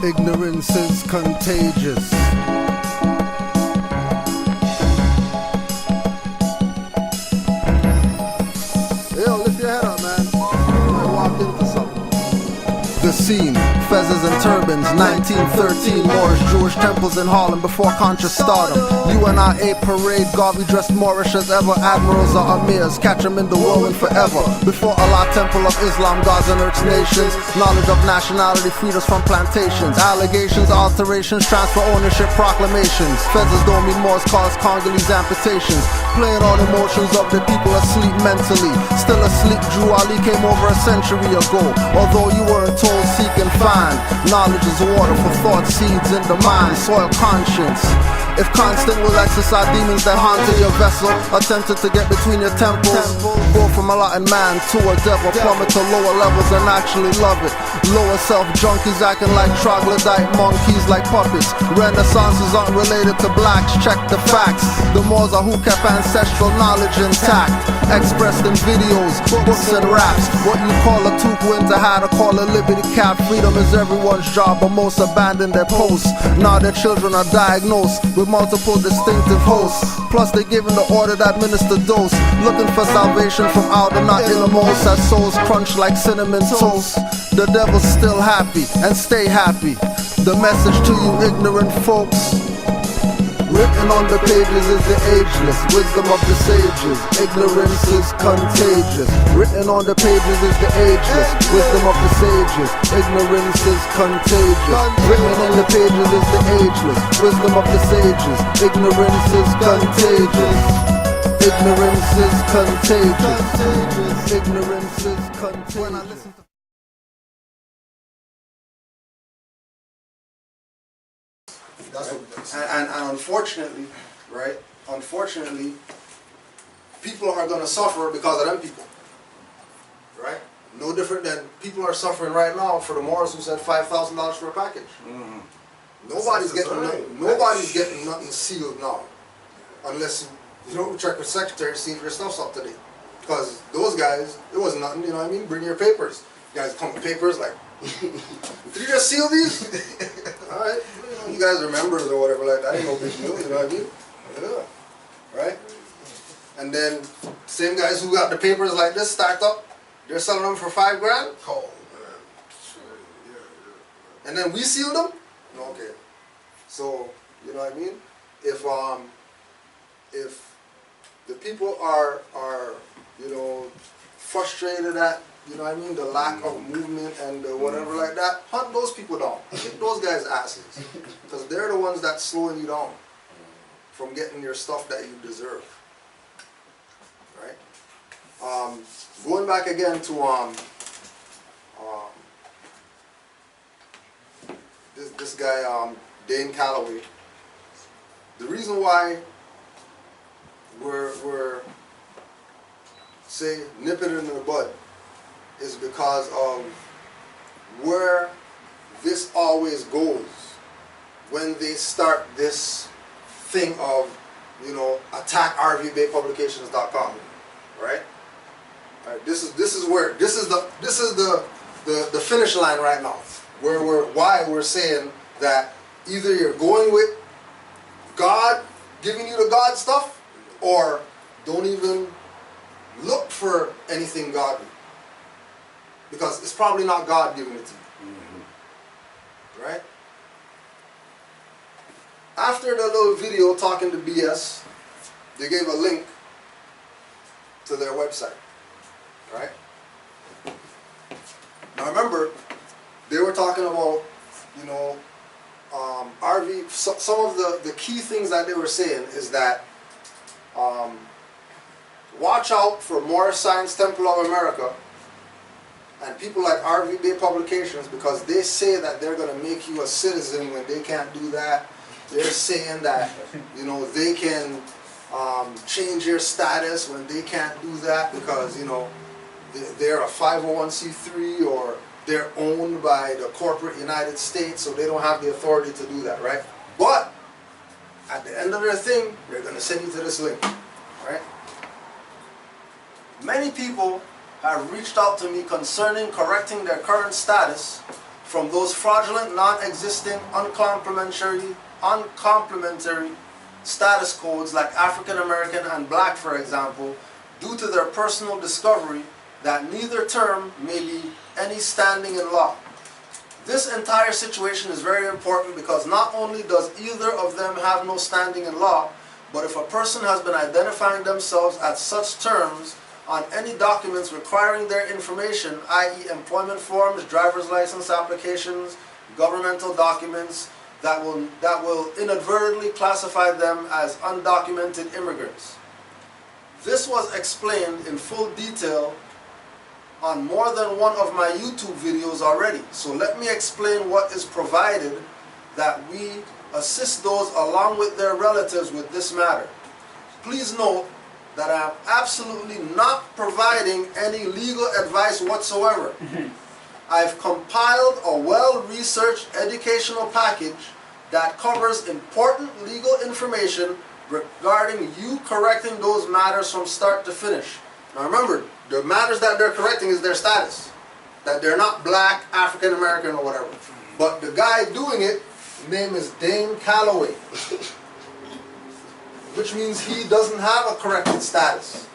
Ignorance is contagious. Yo, lift your head up, man. I walked into something. The scene, fezzes and turbans, 1913, Moorish Jewish temples in Harlem before conscious stardom. UNIA parade, Garvey dressed Moorish as ever, admirals or emirs, catch them in the whirlwind forever. Before Allah, temple of Islam, gods and earth's nations, knowledge of nationality freed us from plantations, allegations, alterations, transfer ownership, proclamations. Fezzes don't mean Moors cause Congolese amputations, playing on emotions of the people asleep mentally. Still asleep, Drew Ali came over a century ago. Although you weren't told, seek and find. Knowledge is water for thought, seeds in the mind, soil conscience. If constant will exercise demons that haunted your vessel, attempted to get between your temples, go from a Latin man to a devil, plummet to lower levels and actually love it. Lower self junkies acting like troglodyte monkeys, like puppets. Renaissances aren't related to blacks, check the facts. The Moors are who kept ancestral knowledge intact, expressed in videos, books and raps. What you call a tuque-winter hat or call a liberty cap. Freedom is everyone's job, but most abandon their posts. Now their children are diagnosed with multiple distinctive hosts. Plus they given the order to administer dose, looking for salvation from outer, not innermost, as souls crunch like cinnamon toast. The devil's still happy, and stay happy. The message to you ignorant folks: written on the pages is the ageless wisdom of the sages. Ignorance is contagious. Written on the pages is the ageless wisdom of the sages. Ignorance is contagious. Written on the pages is the ageless wisdom of the sages. Ignorance is contagious. Ignorance is contagious. Ignorance is contagious. That's what, and unfortunately, right? Unfortunately, people are going to suffer because of them people, right? No different than people are suffering right now for the Moors who said $5,000 for a package. Mm-hmm. Nobody's getting nothing sealed now, unless you don't check with secretary to see if your stuff's up to date. Because those guys, it wasn't nothing. You know what I mean? Bring your papers. You guys come with papers like, did you just seal these? All right. You guys are members or whatever like that. Ain't no big deal, you know what I mean? Yeah. Right? And then same guys who got the papers like this stacked up, they're selling them for $5 grand. Oh man. Sure. Yeah. And then we sealed them? No, okay. So, you know what I mean? If the people are you know, frustrated at, you know what I mean, the lack of movement and whatever like that, hunt those people down. Kick those guys' asses. Because they're the ones that's slowing you down from getting your stuff that you deserve. Right? Going back again to this guy, Dane Calloway. The reason why we're say nipping it in the bud is because of where this always goes when they start this thing of, you know, attack rvbaypublications.com, right? This is the finish line right now, where we're saying that either you're going with God giving you the God stuff, or don't even look for anything godly, because it's probably not God giving it to you. Mm-hmm. Right? After the little video talking to BS, they gave a link to their website. Right? Now remember, they were talking about, you know, RV. Some of the key things that they were saying is that watch out for Moorish Science Temple of America and people like RV Bay Publications, because they say that they're going to make you a citizen when they can't do that. They're saying that, you know, they can change your status when they can't do that because, you know, they're a 501c3 or they're owned by the corporate United States, so they don't have the authority to do that, right? But at the end of their thing, they're going to send you to this link, right? Many people have reached out to me concerning correcting their current status from those fraudulent, non-existent, uncomplimentary status codes like African American and Black, for example, due to their personal discovery that neither term may be any standing in law. This entire situation is very important because not only does either of them have no standing in law, but if a person has been identifying themselves at such terms on any documents requiring their information, i.e. employment forms, driver's license applications, governmental documents, that will inadvertently classify them as undocumented immigrants. This was explained in full detail on more than one of my YouTube videos already. So let me explain what is provided that we assist those along with their relatives with this matter. Please note that I am absolutely not providing any legal advice whatsoever. I've compiled a well-researched educational package that covers important legal information regarding you correcting those matters from start to finish. Now remember, the matters that they're correcting is their status. That they're not Black, African American, or whatever. But the guy doing it, his name is Dane Calloway. Which means he doesn't have a corrected status.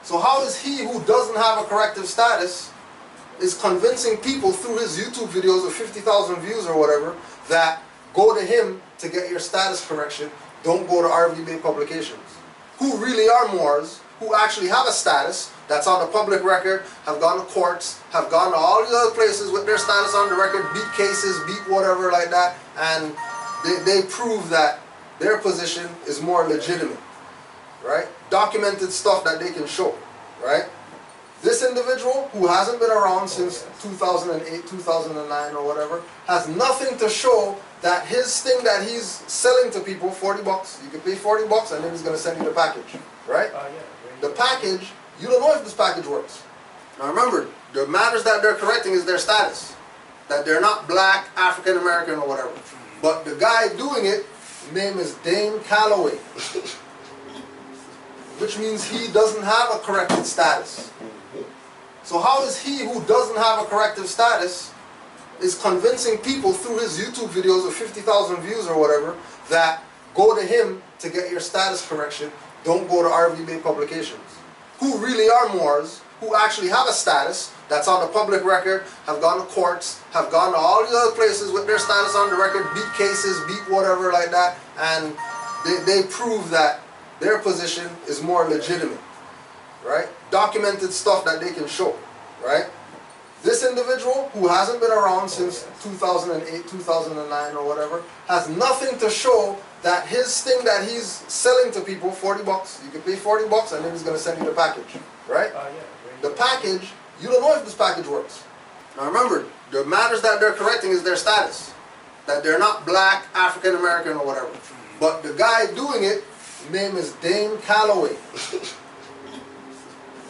So how is he who doesn't have a corrective status is convincing people through his YouTube videos of 50,000 views or whatever that go to him to get your status correction, don't go to RV Bay Publications, who really are Moors, who actually have a status that's on the public record, have gone to courts, have gone to all these other places with their status on the record, beat cases, beat whatever like that, and they prove that their position is more legitimate, right? Documented stuff that they can show, right? This individual, who hasn't been around since 2008, 2009 or whatever, has nothing to show that his thing that he's selling to people, 40 bucks, you can pay 40 bucks and then he's going to send you the package, right? The package, you don't know if this package works. Now remember, the matters that they're correcting is their status. That they're not Black, African American, or whatever. But the guy doing it, his name is Dane Calloway. Which means he doesn't have a corrected status. So how is he who doesn't have a corrective status is convincing people through his YouTube videos of 50,000 views or whatever that go to him to get your status correction, don't go to RV Bay Publications, who really are Moors, who actually have a status that's on the public record, have gone to courts, have gone to all these other places with their status on the record, beat cases, beat whatever like that, and they prove that their position is more legitimate, right? Documented stuff that they can show, right? This individual, who hasn't been around since 2008, 2009 or whatever, has nothing to show that his thing that he's selling to people, 40 bucks, you can pay 40 bucks and then he's going to send you the package, right? The package, you don't know if this package works. Now remember, the matters that they're correcting is their status. That they're not Black, African American, or whatever. But the guy doing it, his name is Dane Calloway.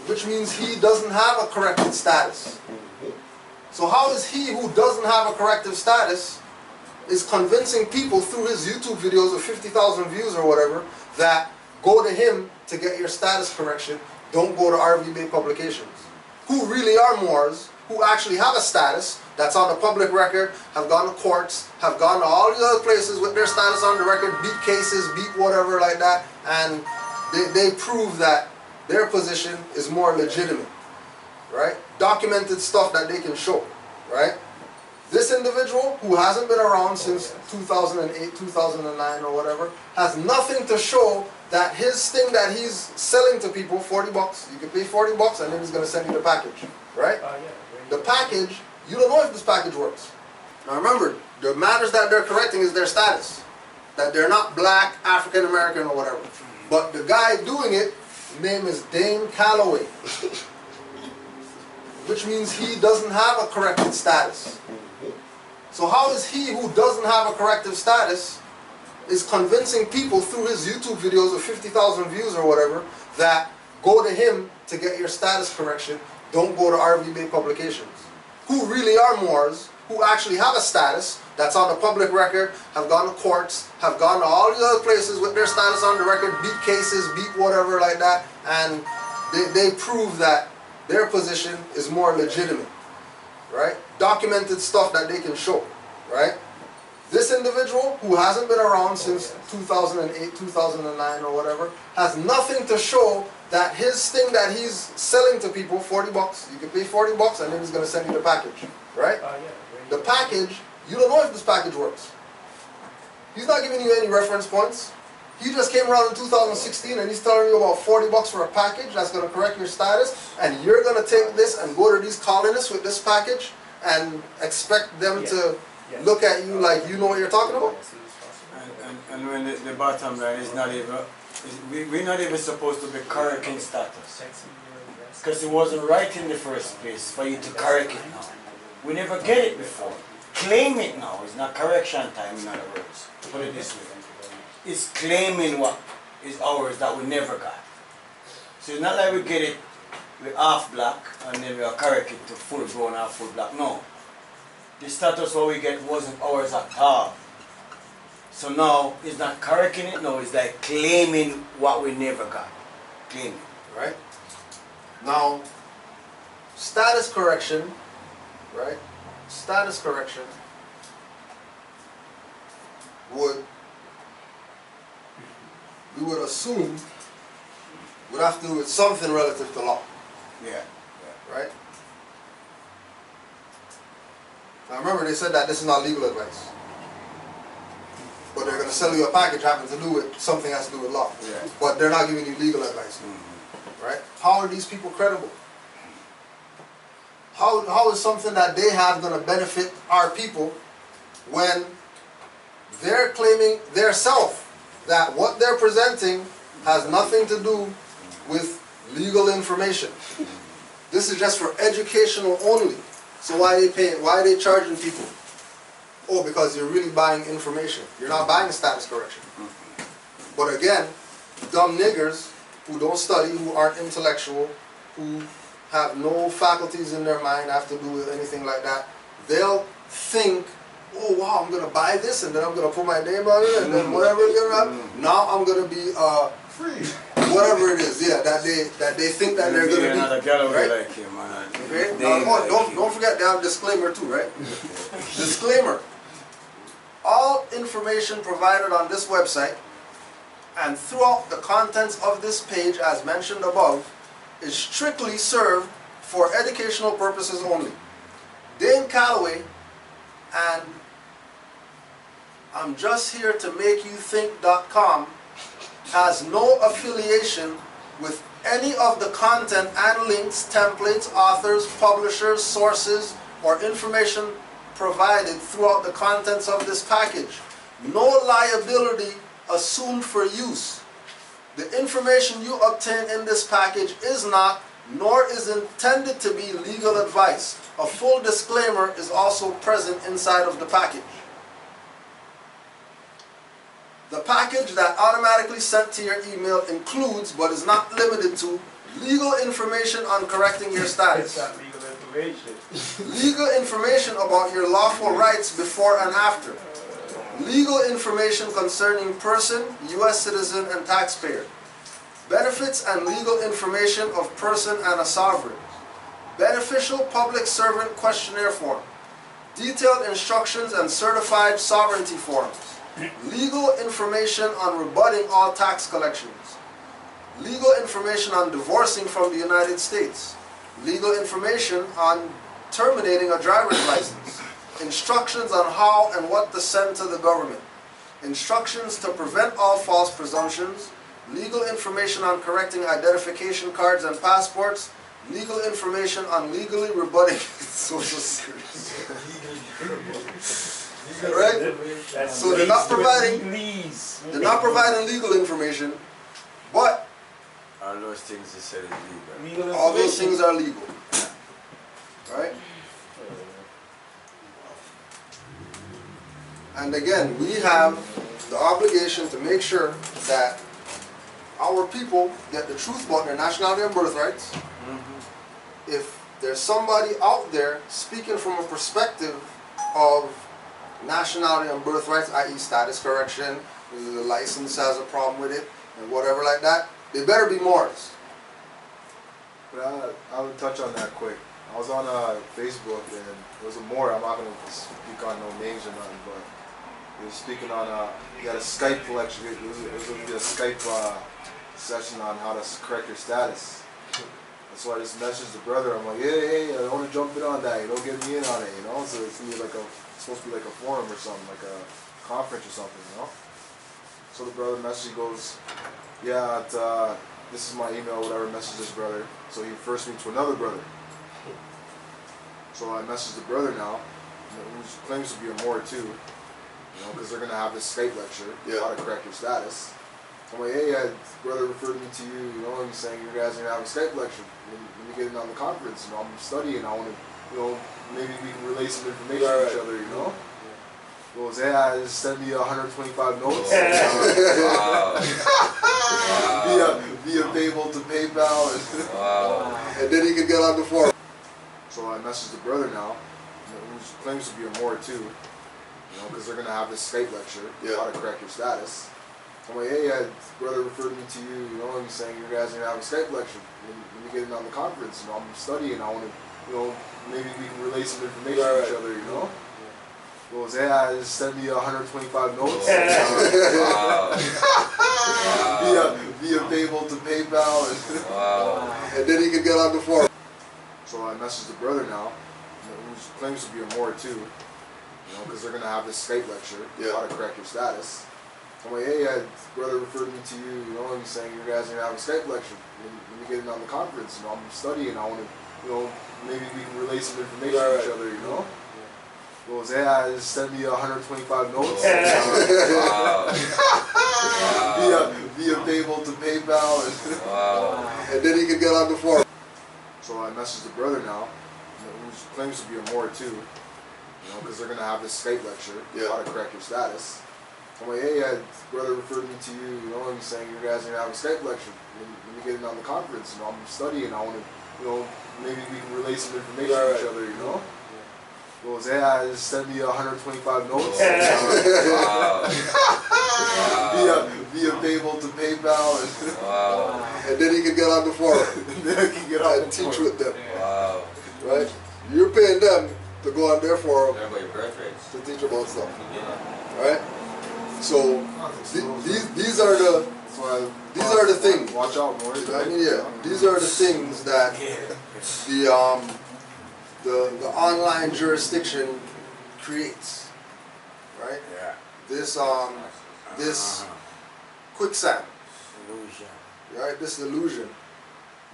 Which means he doesn't have a corrected status. So how is he who doesn't have a corrective status is convincing people through his YouTube videos of 50,000 views or whatever that go to him to get your status correction, don't go to RV Bay Publications, who really are Moors, who actually have a status that's on the public record, have gone to courts, have gone to all these other places with their status on the record, beat cases, beat whatever like that, and they prove that their position is more legitimate, right? Documented stuff that they can show, right? This individual, who hasn't been around since 2008, 2009 or whatever, has nothing to show that his thing that he's selling to people, 40 bucks, you can pay 40 bucks and then he's going to send you the package, right? The package, you don't know if this package works. Now remember, the matters that they're correcting is their status. That they're not Black, African American, or whatever. But the guy doing it, his name is Dane Calloway. Which means he doesn't have a corrected status. So how is he who doesn't have a corrective status is convincing people through his YouTube videos of 50,000 views or whatever that go to him to get your status correction, don't go to RV Bay Publications, who really are Moors, who actually have a status that's on the public record, have gone to courts, have gone to all these other places with their status on the record, beat cases, beat whatever like that, and they prove that their position is more legitimate, right? Documented stuff that they can show, right? This individual, who hasn't been around since 2008, 2009 or whatever, has nothing to show that his thing that he's selling to people, 40 bucks, you can pay 40 bucks and then he's going to send you the package, right? The package, you don't know if this package works. He's not giving you any reference points. He just came around in 2016 and he's telling you about 40 bucks for a package that's going to correct your status, and you're going to take this and go to these colonists with this package and expect them to look at you like you know what you're talking about? And when the bottom line is not even, we're not even supposed to be correcting status. Because it wasn't right in the first place for you to correct it now. We never get it before. Claim it now is not correction time, in other words. Put it this way. It's claiming what is ours that we never got. So it's not like we get it with half black and then we'll correct it to full brown or full black. No. The status what we get wasn't ours at all. So now it's not correcting it, no, it's like claiming what we never got. Claiming. Right? Now, status correction, right? Status correction we would assume would have to do with something relative to law. Yeah. Right? Now remember, they said that this is not legal advice. But they're going to sell you a package having to do with something that has to do with law. Yeah. But they're not giving you legal advice. Right? How are these people credible? How is something that they have going to benefit our people when they're claiming their self that what they're presenting has nothing to do with legal information? This is just for educational only. So why are they paying? Why are they charging people? Oh, because you're really buying information. You're not buying status correction. But again, dumb niggers who don't study, who aren't intellectual, who have no faculties in their mind, have to do with anything like that, they'll think, oh wow, I'm going to buy this and then I'm going to put my name on it and then whatever is going to happen, now I'm going to be free. Whatever it is, yeah, that they think that they're going to be. Right? Like him, Okay? Don't forget to have a disclaimer too, right? Disclaimer. All information provided on this website and throughout the contents of this page as mentioned above is strictly served for educational purposes only. Dane Calloway and I'm just here to make you think.com has no affiliation with any of the content and links, templates, authors, publishers, sources, or information provided throughout the contents of this package. No liability assumed for use. The information you obtain in this package is not, nor is intended to be legal advice. A full disclaimer is also present inside of the package. The package that automatically sent to your email includes, but is not limited to, legal information on correcting your status. It's not legal information. Legal information about your lawful rights before and after. Legal information concerning person, U.S. citizen, and taxpayer. Benefits and legal information of person and a sovereign. Beneficial public servant questionnaire form. Detailed instructions and certified sovereignty forms. Legal information on rebutting all tax collections. Legal information on divorcing from the United States. Legal information on terminating a driver's license. Instructions on how and what to send to the government. Instructions to prevent all false presumptions. Legal information on correcting identification cards and passports. Legal information on legally rebutting social security. Right? So they're not providing legal information, but all those things they said is legal. All those things are legal. Right? And again, we have the obligation to make sure that our people get the truth about their nationality and birthrights. If there's somebody out there speaking from a perspective of nationality and birthrights, i.e. status correction, the license has a problem with it, and whatever like that, they better be Moors. But I would touch on that quick. I was on Facebook and it was a Moor. I'm not gonna speak on no names or nothing, but he was speaking on. He had a Skype lecture. It was gonna be a Skype session on how to correct your status. So I just messaged the brother. I'm like, hey, I want to jump in on that. You know, get me in on it. You know, so it's gonna be like it's supposed to be like a forum or something, like a conference or something. You know. So the brother message goes, yeah, this is my email, whatever. Message this brother. So he refers me to another brother. So I messaged the brother now, who claims to be a Moor too, you know, because they're gonna have this Skype lecture, how to correct your status. I'm like, hey, brother referred me to you, you know, he's saying you guys are gonna have a Skype lecture. When you get in on the conference, you know, I'm studying, I wanna, you know, maybe we can relay some information to each other, you know. He goes, yeah, just send me 125 notes. Via PayPal to PayPal. And then he could get on the forum. So I messaged the brother now, who claims to be a Moor too, you know, because they're gonna have this Skype lecture, how to correct your status. I'm like, hey, brother referred me to you, you know, he's saying you guys are gonna have a Skype lecture. When you get in on the conference, you know, I'm studying, I wanna, you know, maybe we can relay some information to each other, you know. He goes, yeah, just send me 125 notes. Via PayPal to PayPal. And then he could get on the forum. So I messaged the brother now, who claims to be a Moor too, you know, because they're gonna have this Skype lecture, how to correct your status. I'm like, hey, brother referred me to you, you know, he's saying you guys are gonna have a Skype lecture. When you get in on the conference, you know, I'm studying, I wanna, you know, maybe we can relay some information to each other, you know. He goes, yeah, just send me 125 notes. Via PayPal to PayPal. And then he could get on the forum. So I messaged the brother now, who claims to be a Moor too, you know, because they're gonna have this Skype lecture, how to correct your status. I'm like, hey, brother referred me to you, you know, he's saying you guys are gonna have a Skype lecture. When you get in on the conference, you know, I'm studying, I wanna, you know, maybe we can relay some information to each other, you know. He goes, yeah, just send me 125 notes. Via PayPal to PayPal. And then he could get on the forum. And teach with them. Right? You're paying them to go on their forum to teach about stuff. Right? So these are the things. Watch out, Moor. I mean, these are the things that the online jurisdiction creates. Right? Yeah. This quicksand. Illusion. Right? This illusion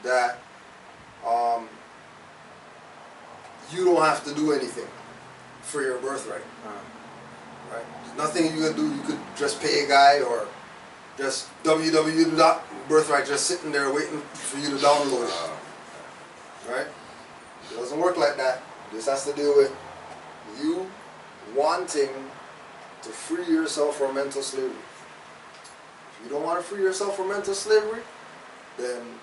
that you don't have to do anything for your birthright. Right? There's nothing you can do. You could just pay a guy or just www.birthright just sitting there waiting for you to download it. Right? It doesn't work like that. This has to do with you wanting to free yourself from mental slavery. If you don't want to free yourself from mental slavery, then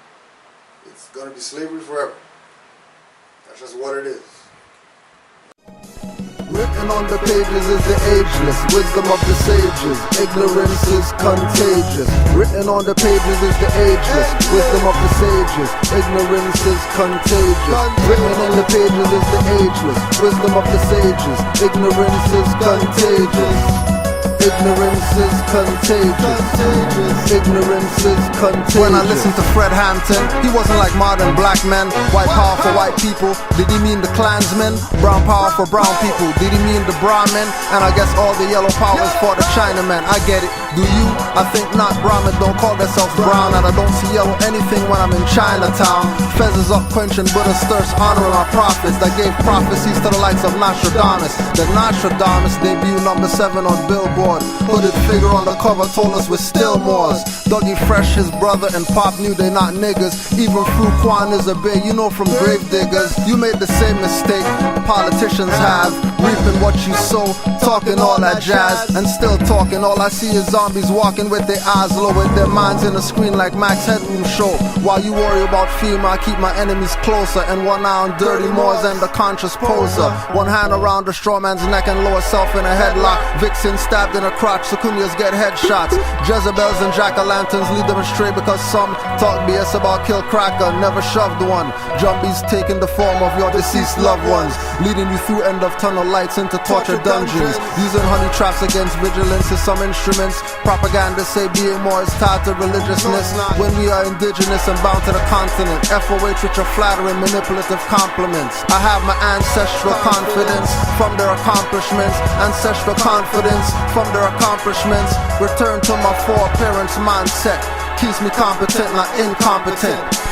it's going to be slavery forever. That's just what it is. Written on the pages is the ageless wisdom of the sages. Ignorance is contagious. Written on the pages is the ageless wisdom of the sages. Ignorance is contagious. Written in the pages is the ageless wisdom of the sages. Ignorance is contagious. Ignorance is contagious. Ignorance is contagious. When I listened to Fred Hampton, he wasn't like modern black men. White power for white people. Did he mean the Klansmen? Brown power for brown people. Did he mean the Brahmin? And I guess all the yellow power is for the Chinamen. I get it. Do you? I think not. Brahmin don't call themselves brown, and I don't see yellow anything when I'm in Chinatown. Fez is up quenching Buddha's thirst, honoring our prophets that gave prophecies to the likes of Nostradamus. The Nostradamus debut number 7 on Billboard. Hooded figure on the cover told us we're still Moors. Dougie Fresh, his brother, and Pop knew they not niggas. Even Fruquan is a big, you know, from grave diggers. You made the same mistake politicians have, reaping what you sow, talking all that jazz, and still talking. All I see is zombies walking with their eyes low, with their minds in a screen like Max Headroom show. While you worry about FEMA, keep my enemies closer, and one eye on dirty Moors and the conscious poser. One hand around the straw man's neck and lower self in a headlock. Vixen stabbed in a crotch, Sukunyas get headshots. Jezebels and jack-o'-lanterns lead them astray because some talk BS about kill cracker, never shoved one. Jumbies taking the form of your deceased loved ones, leading you through end of tunnel lights into torture dungeons. Using honey traps against vigilance is some instruments. Propaganda say being more is tied to religiousness, when we are indigenous and bound to the continent. FOH with your flattering manipulative compliments. I have my ancestral confidence from their accomplishments, ancestral confidence from their accomplishments. Return to my foreparents mindset keeps me competent, not incompetent.